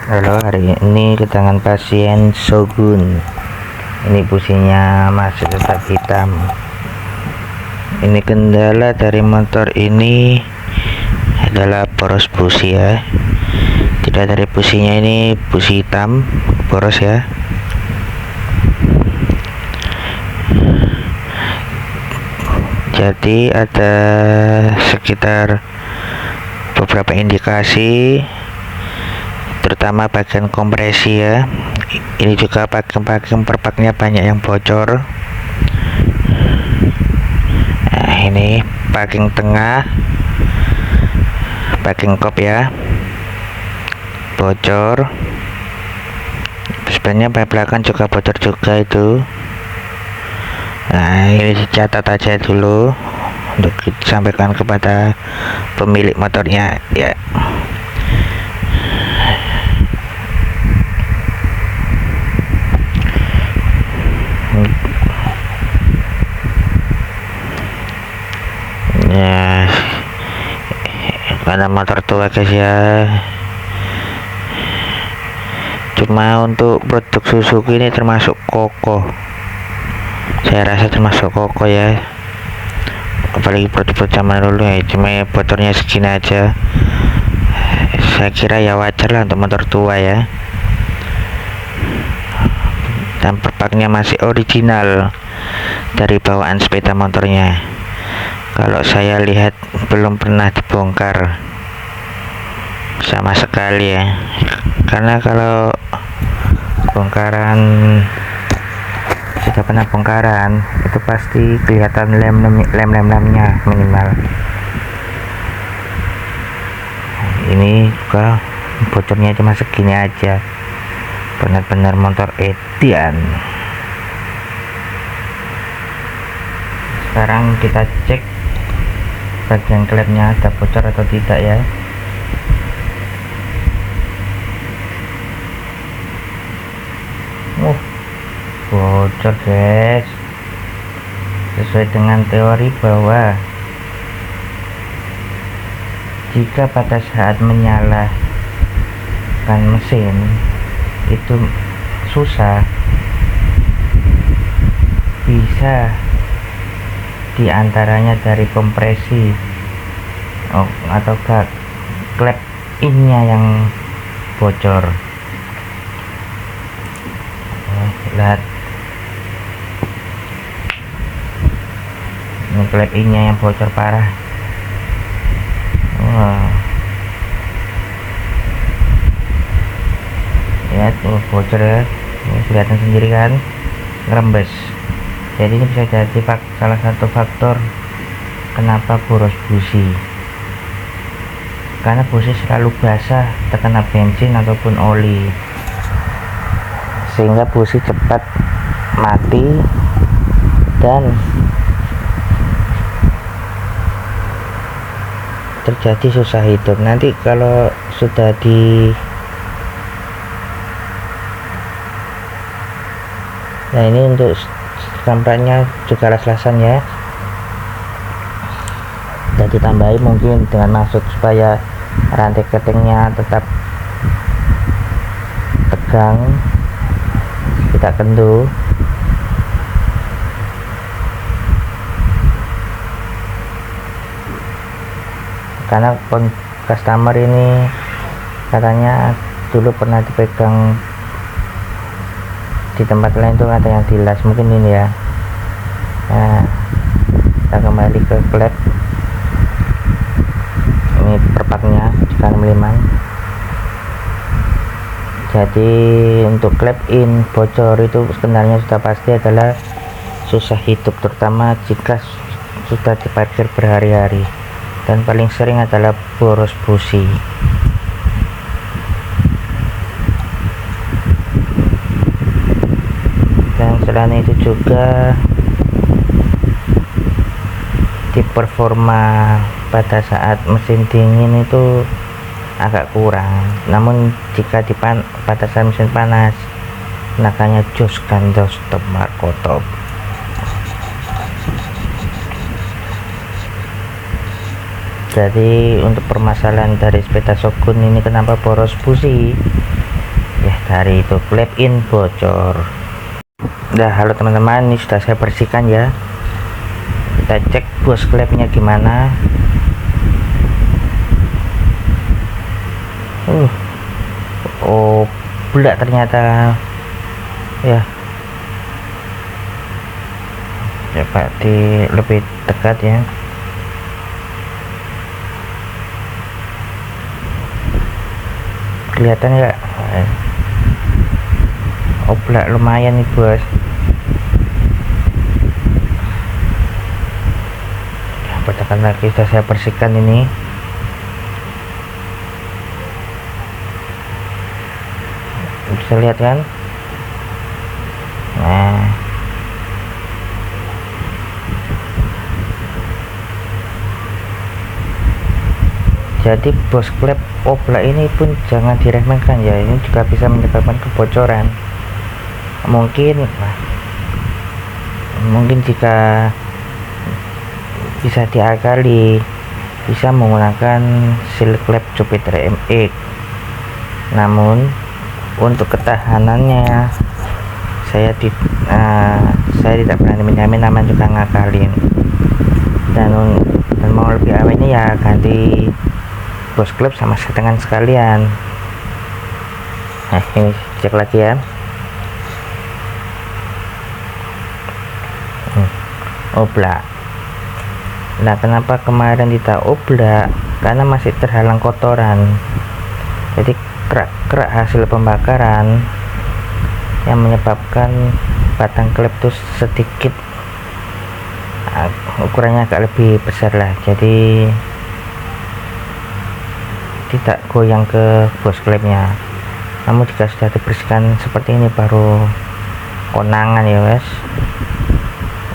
Halo, hari ini kedatangan pasien Shogun. Ini businya masih tetap hitam. Ini kendala dari motor ini adalah poros busi ya. Tidak, dari businya ini busi hitam poros ya. Jadi ada sekitar beberapa indikasi, terutama bagian kompresi ya. Ini juga bagian perpaknya banyak yang bocor. Nah, ini bagian tengah, bagian kop ya, bocor. Sebenarnya bagian belakang juga bocor juga itu. Nah, ini dicatat aja dulu untuk disampaikan kepada pemilik motornya ya. Ya, karena motor tua guys ya. Cuma untuk produk Suzuki ini termasuk kokoh, saya rasa termasuk kokoh ya, apalagi produk zaman dulu ya. Cuma ya, motornya segini aja, saya kira ya wajar lah untuk motor tua ya. Dan perpaknya masih original dari bawaan sepeda motornya. Kalau saya lihat belum pernah dibongkar sama sekali ya, karena kalau bongkaran, sudah pernah bongkaran itu pasti kelihatan lem-lemnya minimal. Ini juga bocornya cuma segini aja, benar-benar motor edian. Sekarang kita cek bagian klepnya ada bocor atau tidak ya. Bocor guys, sesuai dengan teori bahwa jika pada saat menyalakan mesin itu susah, bisa diantaranya dari kompresi atau klep innya yang bocor. Lihat, ini klep innya yang bocor parah. Lihat tuh bocor ya, ini kelihatan sendiri kan, ngerembes. Jadi ini bisa jadi salah satu faktor kenapa boros busi, karena busi selalu basah terkena bensin ataupun oli, sehingga busi cepat mati dan terjadi susah hidup. Nanti kalau sudah nah ini untuk tampaknya juga las-lasan ya, dan ditambahi mungkin dengan maksud supaya rantai ketingnya tetap tegang, tidak kendu. Karena customer ini katanya dulu pernah dipegang di tempat lain tuh, ada yang dilas, mungkin ini ya. Nah, kita kembali ke klep. Ini perpaknya juga meliman. Jadi untuk klep in bocor itu sebenarnya sudah pasti adalah susah hidup, terutama jika sudah diparkir berhari-hari, dan paling sering adalah boros busi. Dan selain itu juga di performa pada saat mesin dingin itu agak kurang. Namun jika pada saat mesin panas, tenaganya jos gandos top markotop. Jadi untuk permasalahan dari sepeda Shogun ini kenapa boros busi, dari itu klep in bocor. Udah, halo teman-teman, ini sudah saya bersihkan ya. Kita cek bos klepnya gimana. Oh, bulat ternyata ya. Coba di lebih dekat ya. Kelihatan nggak? Oblak lumayan nih bos. Tekan lagi, sudah saya bersihkan ini. Bisa lihat kan? Nah, jadi bos klep oblak ini pun jangan diremehkan ya, ini juga bisa menyebabkan kebocoran. Mungkin jika bisa diakali, bisa menggunakan seal klep Jupiter MX. Namun untuk ketahanannya saya tidak berani menjamin, namanya juga ngakalin. Dan mau lebih awetnya ya ganti bos klep sama setengan sekalian. Nah, ini cek lagi ya. Oblak. Nah, kenapa kemarin tidak oblak? Karena masih terhalang kotoran. Jadi kerak-kerak hasil pembakaran yang menyebabkan batang klep itu sedikit ukurannya agak lebih besar lah. Jadi tidak goyang ke bos klepnya. Namun jika sudah dibersihkan seperti ini baru konangan ya guys.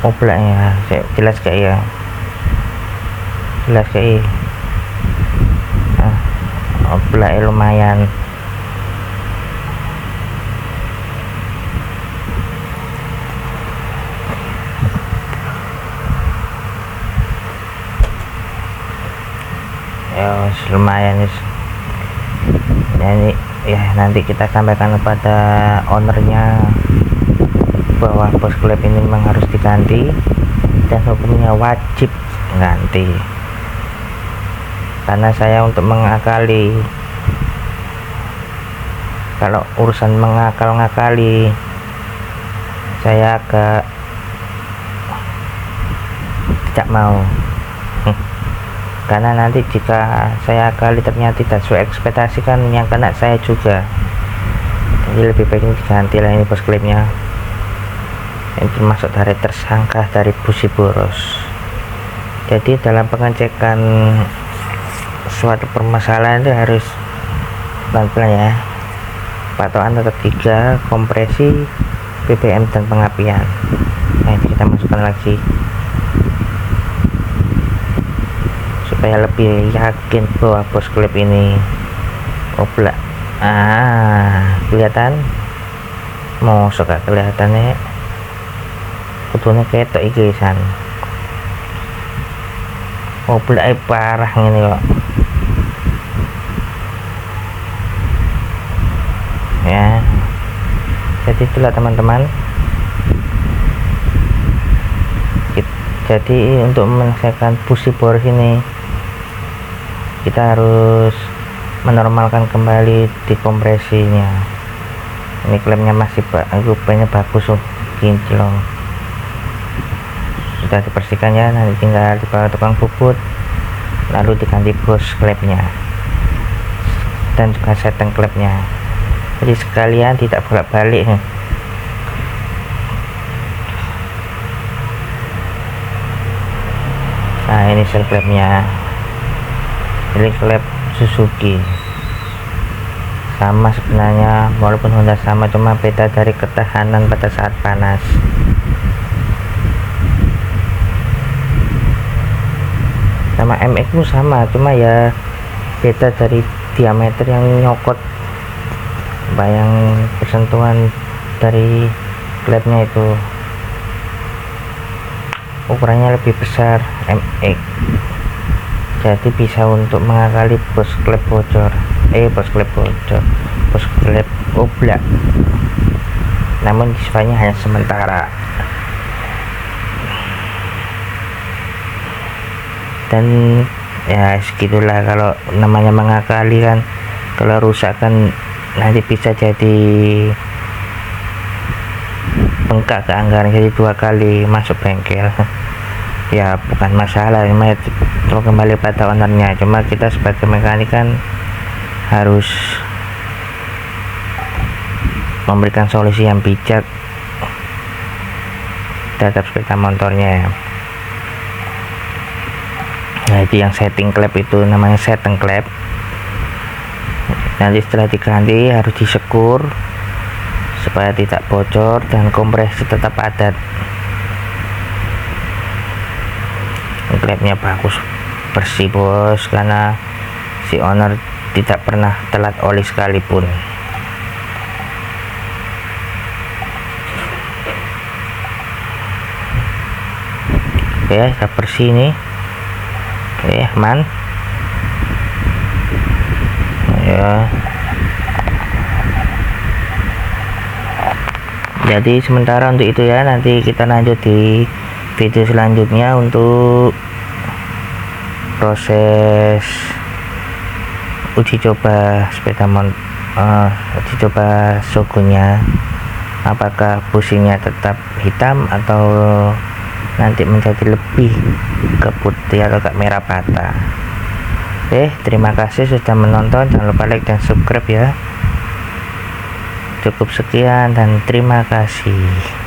Oblaknya jelas gak ya? Jelas gak ya? Oblaknya lumayan. Ya lumayan ini ya, nanti kita sampaikan kepada ownernya bahwa bos klep ini memang harus diganti dan hukumnya wajib ganti. Karena saya untuk mengakali, kalau urusan mengakali saya agak tidak mau. Karena nanti jika saya akali ternyata tidak sesuai ekspektasi, kan yang kena saya juga. Jadi lebih baik ini diganti lah ini bos klepnya. Ini termasuk dari tersangka dari busi boros. Jadi dalam pengecekan suatu permasalahan itu harus pelan-pelan ya. Patokan tetap 3, kompresi, BBM dan pengapian. Nah, ini kita masukkan lagi supaya lebih yakin bahwa bos klep ini oblak. Kelihatan? Mau suka kelihatannya kudune ketok iki san. Oblak parah ini kok. Ya. Jadi itulah teman-teman. Jadi untuk menyelesaikan busi boros ini kita harus menormalkan kembali di kompresinya. Ini klemnya masih rupanya bagus, kinclong. Sudah dibersihkan ya, nanti tinggal dibawa tukang puput lalu diganti bos klepnya dan juga setting klepnya. Jadi sekalian tidak bolak-balik. Nah, ini seal klepnya. Ini klep Suzuki sama sebenarnya, walaupun Honda sama, cuma beda dari ketahanan pada saat panas. Sama MX mu sama, cuma ya beda dari diameter yang nyokot, bayang persentuhan dari klepnya itu ukurannya lebih besar MX, jadi bisa untuk mengakali bos klep bocor, bos klep oblak, namun sifatnya hanya sementara. Dan ya segitulah, kalau namanya mengakali kan, kalau rusak kan nanti bisa jadi bengkak ke anggaran, jadi 2 kali masuk bengkel. Ya bukan masalah, ini kembali pada ownernya, cuma kita sebagai mekanik kan harus memberikan solusi yang bijak terhadap sepeda motornya. Nah itu yang setting klep, itu namanya setting klep. Nanti setelah diganti harus disekur supaya tidak bocor dan kompresi tetap padat. Klepnya bagus, bersih bos, karena si owner tidak pernah telat oli sekalipun. Oke, sudah bersih nih. Oke, aman ya. Jadi sementara untuk itu ya, nanti kita lanjut di video selanjutnya untuk proses uji coba uji coba Shogunnya, apakah businya tetap hitam atau nanti menjadi lebih ke putih atau ke merah bata. Oke, terima kasih sudah menonton, jangan lupa like dan subscribe ya. Cukup sekian dan terima kasih.